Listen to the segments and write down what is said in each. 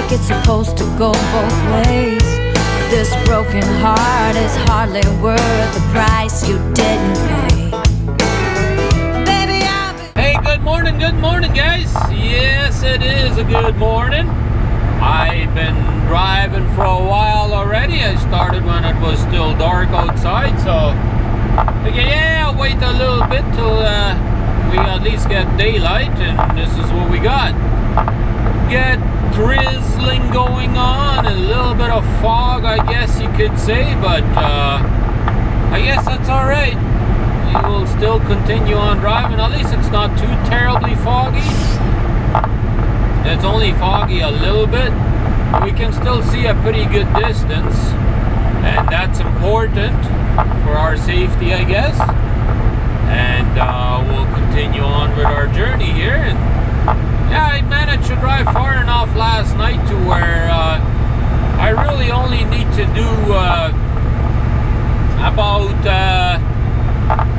like it's supposed to go both ways. This broken heart is hardly worth the price you didn't pay. Baby, hey, good morning guys. Yes, it is a good morning. I've been driving for a while already. I started when it was still dark outside, so figure, yeah, I'll wait a little bit till we at least get daylight, and this is what we got. Get drizzling going on, a little bit of fog, I guess you could say, but I guess that's alright. We will still continue on driving. At least it's not too terribly foggy. It's only foggy a little bit. We can still see a pretty good distance, and that's important for our safety, I guess. And we'll continue on with our journey here. And yeah, I managed to drive far enough last night to where I really only need to do about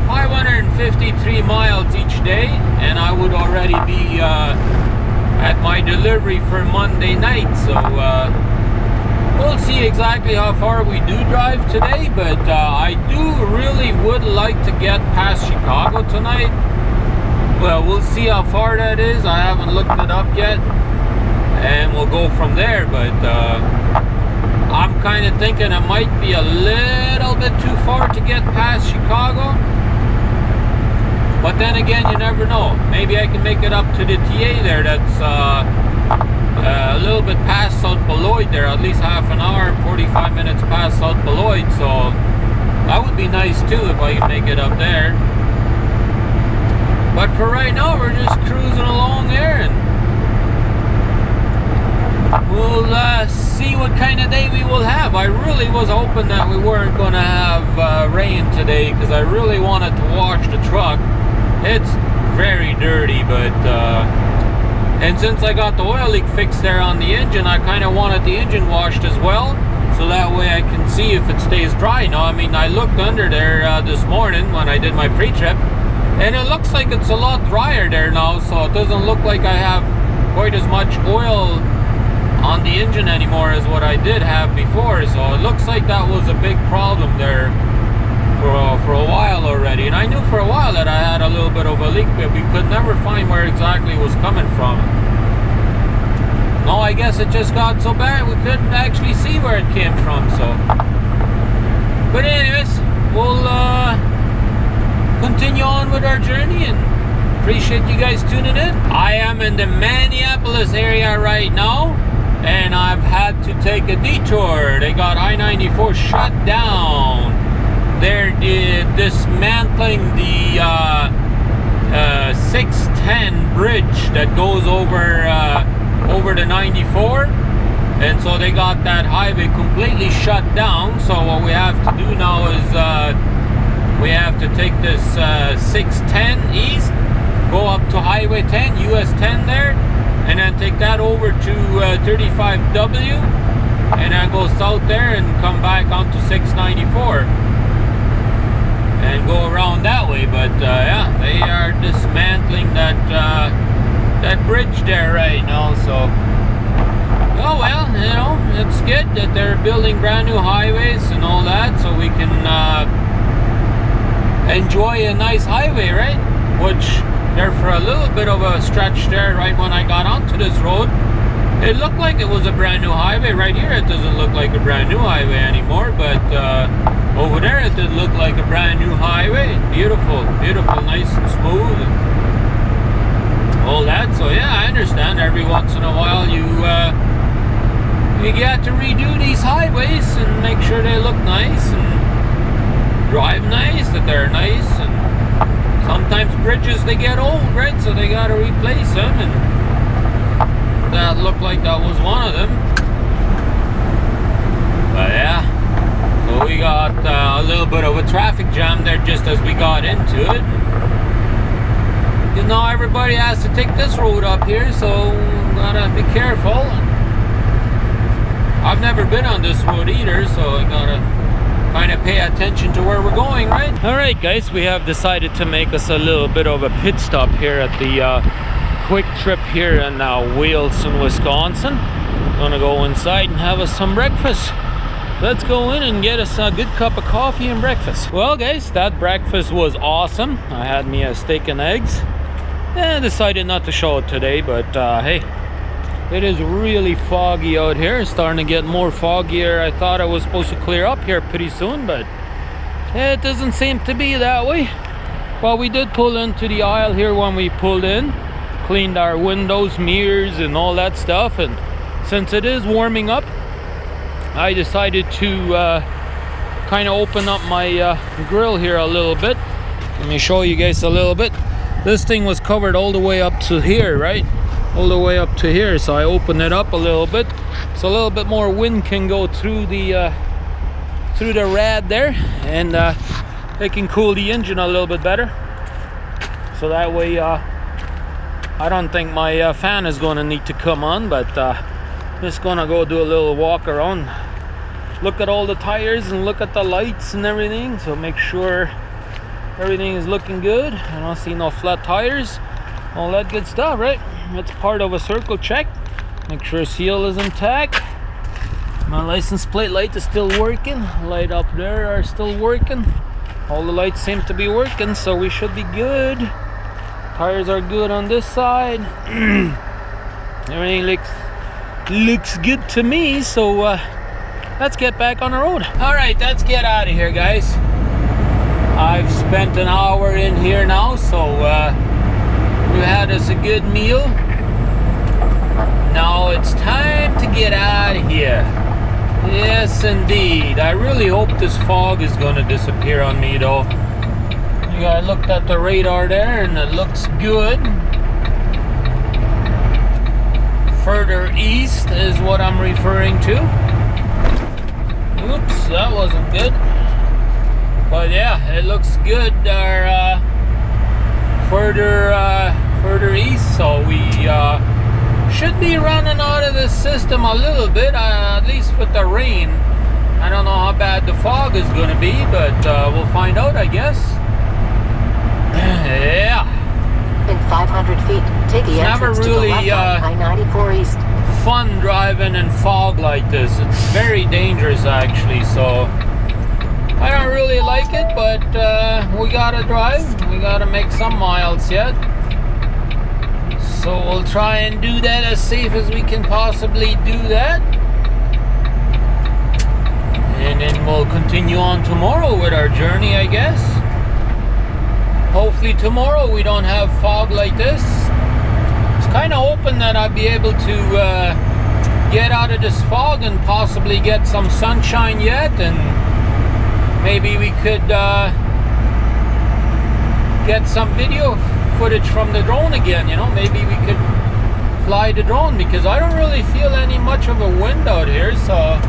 553 miles each day, and I would already be at my delivery for Monday night. So we'll see exactly how far we do drive today, but I do really would like to get past Chicago tonight. Well, we'll see how far that is. I haven't looked it up yet, and we'll go from there. But I'm kind of thinking it might be a little bit too far to get past Chicago, but then again, you never know. Maybe I can make it up to the TA there. That's a little bit past South Beloit there, at least half an hour, 45 minutes past South Beloit. So that would be nice too if I can make it up there. But for right now, we're just cruising along there, and we'll see what kind of day we will have. I really was hoping that we weren't going to have rain today, because I really wanted to wash the truck. It's very dirty, but and since I got the oil leak fixed there on the engine, I kind of wanted the engine washed as well, so that way I can see if it stays dry. Now, I mean, I looked under there this morning when I did my pre-trip, and it looks like it's a lot drier there now, so it doesn't look like I have quite as much oil on the engine anymore as what I did have before. So it looks like that was a big problem there for a while already. And I knew for a while that I had a little bit of a leak, but we could never find where exactly it was coming from. No, I guess it just got so bad we couldn't actually see where it came from. So, but anyways, we'll continue on with our journey, and appreciate you guys tuning in. I am in the Minneapolis area right now, and I've had to take a detour. They got I-94 shut down. They're dismantling the 610 bridge that goes over the 94, and so they got that highway completely shut down. So what we have to do now is we have to take this 610 east, go up to Highway 10, US 10 there, and then take that over to 35W, and then go south there and come back onto 694 and go around that way. But yeah, they are dismantling that bridge there right now. So, oh well, you know, it's good that they're building brand new highways and all that, so we can enjoy a nice highway, right? Which there for a little bit of a stretch there, right when I got onto this road, it looked like it was a brand new highway. Right here it doesn't look like a brand new highway anymore, but over there it did look like a brand new highway. Beautiful, beautiful, nice and smooth and all that. So yeah, I understand every once in a while you get to redo these highways and make sure they look nice and drive nice, that they're nice. And sometimes bridges, they get old, right? So they gotta replace them, and that looked like that was one of them. But yeah, so we got a little bit of a traffic jam there just as we got into it. You know, everybody has to take this road up here, so gotta be careful. I've never been on this road either, so I gotta kind of pay attention to where we're going, right? Alright guys, we have decided to make us a little bit of a pit stop here at the Quick Trip here in Wilson, Wisconsin. Gonna go inside and have us some breakfast. Let's go in and get us a good cup of coffee and breakfast. Well guys, that breakfast was awesome. I had me a steak and eggs. I decided not to show it today, but hey, it is really foggy out here. It's starting to get more foggier. I thought it was supposed to clear up here pretty soon, but it doesn't seem to be that way. Well, we did pull into the aisle here when we pulled in, cleaned our windows, mirrors, and all that stuff. And since it is warming up, I decided to kind of open up my grill here a little bit. Let me show you guys a little bit. This thing was covered all the way up to here, right? All the way up to here. So I opened it up a little bit, so a little bit more wind can go through the rad there, and it can cool the engine a little bit better. So that way, I don't think my fan is going to need to come on, but just gonna go do a little walk around, look at all the tires and look at the lights and everything, so make sure everything is looking good. I don't see no flat tires, all that good stuff, right? That's part of a circle check. Make sure seal is intact. My license plate light is still working. Light up there are still working. All the lights seem to be working, so we should be good. Tires are good on this side. Everything looks good to me, so let's get back on the road. All right, let's get out of here, guys. I've spent an hour in here now, so we had us a good meal. Now it's time to get out of here. Yes, indeed. I really hope this fog is going to disappear on me, though. I looked at the radar there, and it looks good. Further east is what I'm referring to. Oops, that wasn't good. But yeah, it looks good there, further east, so we should be running out of this system a little bit, at least with the rain. I don't know how bad the fog is going to be, but we'll find out, I guess. Yeah. In 500 feet, take the entrance to the left on I-94 East. Fun driving in fog like this. It's very dangerous, actually, so I don't really like it, but we gotta drive. We gotta make some miles yet. So we'll try and do that as safe as we can possibly do that. And then we'll continue on tomorrow with our journey, I guess. Hopefully tomorrow we don't have fog like this. It's kind of hoping that I'll be able to get out of this fog and possibly get some sunshine yet, and maybe we could get some video footage from the drone again, you know. Maybe we could fly the drone, because I don't really feel any much of a wind out here, so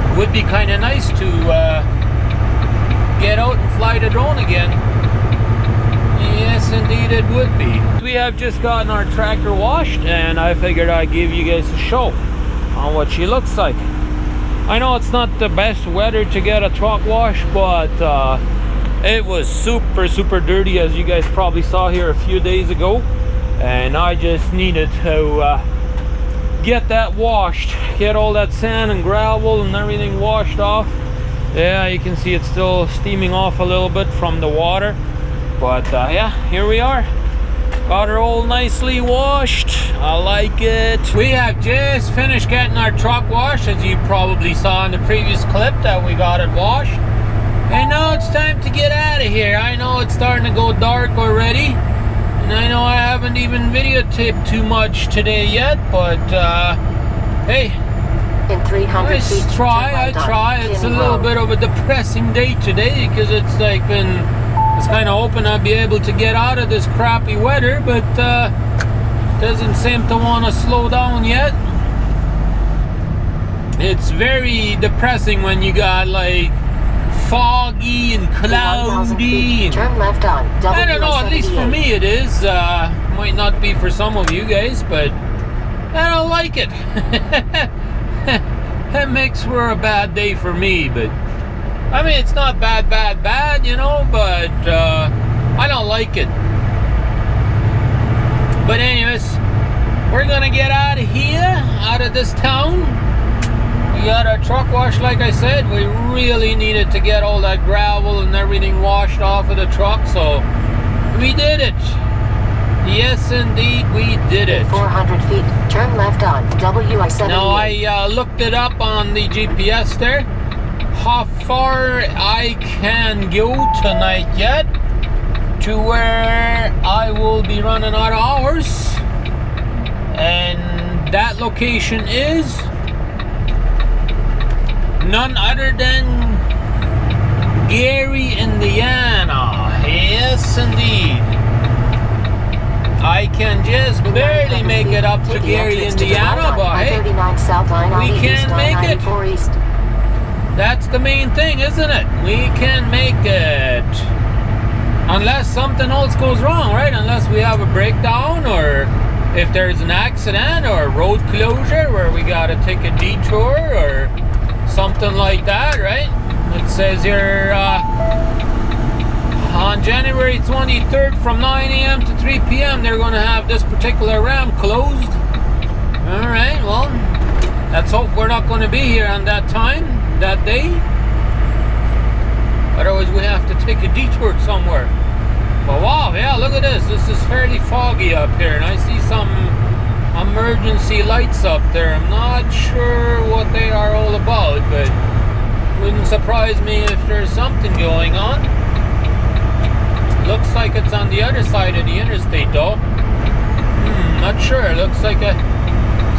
it would be kind of nice to get out and fly the drone again. Yes, indeed it would be. We have just gotten our tractor washed, and I figured I'd give you guys a show on what she looks like. I know it's not the best weather to get a truck wash, but it was super dirty, as you guys probably saw here a few days ago, and I just needed to get that washed, get all that sand and gravel and everything washed off. Yeah, you can see it's still steaming off a little bit from the water, but yeah, here we are. Got her all nicely washed. I like it. We have just finished getting our truck washed, as you probably saw in the previous clip that we got it washed. And now it's time to get out of here. I know it's starting to go dark already, and I know I haven't even videotaped too much today yet, but hey, In 300 feet, I try. It's a little bit of a depressing day today, because it's like it's kind of hoping I'll be able to get out of this crappy weather, but doesn't seem to want to slow down yet. It's very depressing when you got like foggy and cloudy. And, turn left on I don't know, at least for me it is. Might not be for some of you guys, but I don't like it. That makes for a bad day for me, but I mean, it's not bad, you know, but I don't like it. But anyways, we're gonna get out of here, out of this town. We got our truck washed, like I said. We really needed to get all that gravel and everything washed off of the truck, so we did it. Yes, indeed, we did it. 400 feet, turn left on WI-78. Now, I looked it up on the GPS there, how far I can go tonight yet to where I will be running out of hours. And that location is none other than Gary, Indiana. Yes, indeed. I can just barely make it up to Gary, Indiana, but hey, we can make it. That's the main thing, isn't it? We can make it. Unless something else goes wrong, right? Unless we have a breakdown, or if there's an accident or a road closure where we gotta take a detour or something like that, right? It says here on January 23rd from 9 a.m. to 3 p.m. they're going to have this particular ramp closed. Alright, well, let's hope we're not going to be here on that time, that day. Otherwise we have to take a detour somewhere. But wow, yeah, look at this. This is fairly foggy up here, and I see some emergency lights up there. I'm not sure what they are all about, but wouldn't surprise me if there's something going on. Looks like it's on the other side of the interstate though. Not sure. Looks like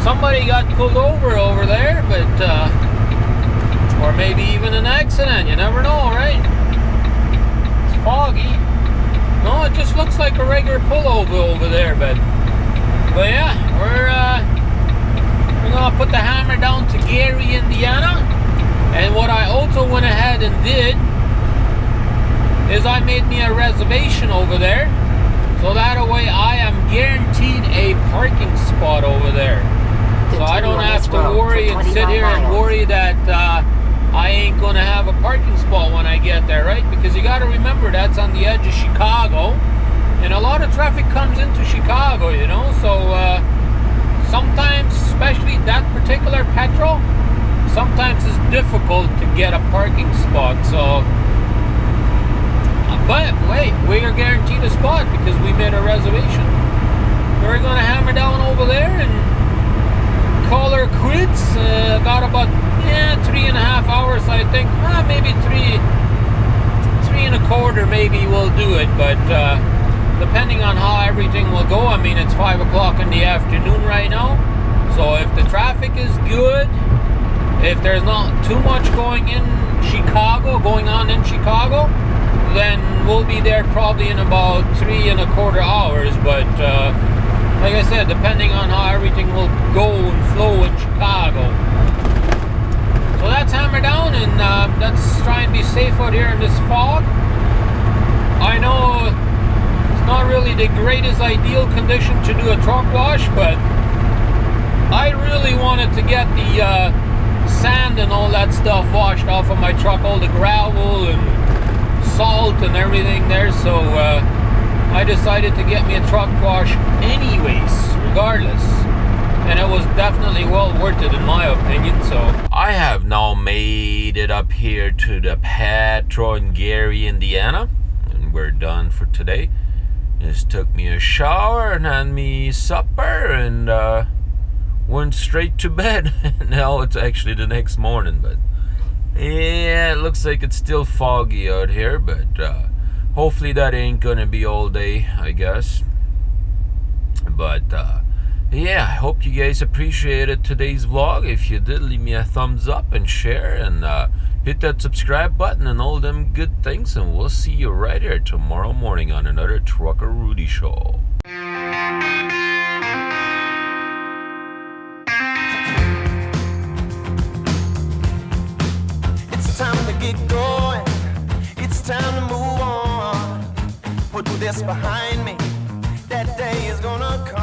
somebody got pulled over there, but or maybe even an accident. You never know, right? It's foggy. No, it just looks like a regular pullover over there, but yeah, we're gonna put the hammer down to Gary, Indiana. And what I also went ahead and did is I made me a reservation over there, so that way I am guaranteed a parking spot over there. So I don't have to worry and sit here and worry that I ain't gonna have a parking spot when I get there, right? Because you gotta remember that's on the edge of Chicago, and a lot of traffic comes into Chicago, you know, so sometimes, especially that particular petrol, sometimes it's difficult to get a parking spot, so but wait, we are guaranteed a spot because we made a reservation. We're gonna hammer down over there and call her quits. Got about 3.5 hours, I think. Maybe three and a quarter. Maybe we'll do it, but depending on how everything will go. I mean, it's 5 o'clock in the afternoon right now, so if the traffic is good, if there's not too much going on in Chicago, then we'll be there probably in about 3.25 hours. But like I said, depending on how everything will go and flow in Chicago. So that's hammer down, and let's try and be safe out here in this fog. I know it's not really the greatest ideal condition to do a truck wash, but I really wanted to get the sand and all that stuff washed off of my truck, all the gravel and salt and everything there, so I decided to get me a truck wash anyways, regardless, and it was definitely well worth it in my opinion. So I have now made it up here to the Petro in Gary, Indiana, and we're done for today. Just took me a shower and had me supper and went straight to bed. Now it's actually the next morning, but yeah, it looks like it's still foggy out here, but hopefully that ain't gonna be all day, I guess. But yeah, I hope you guys appreciated today's vlog. If you did, leave me a thumbs up and share, and hit that subscribe button and all them good things, and we'll see you right here tomorrow morning on another Trucker Rudy show. Get going, it's time to move on. Put this behind me, that day is gonna come.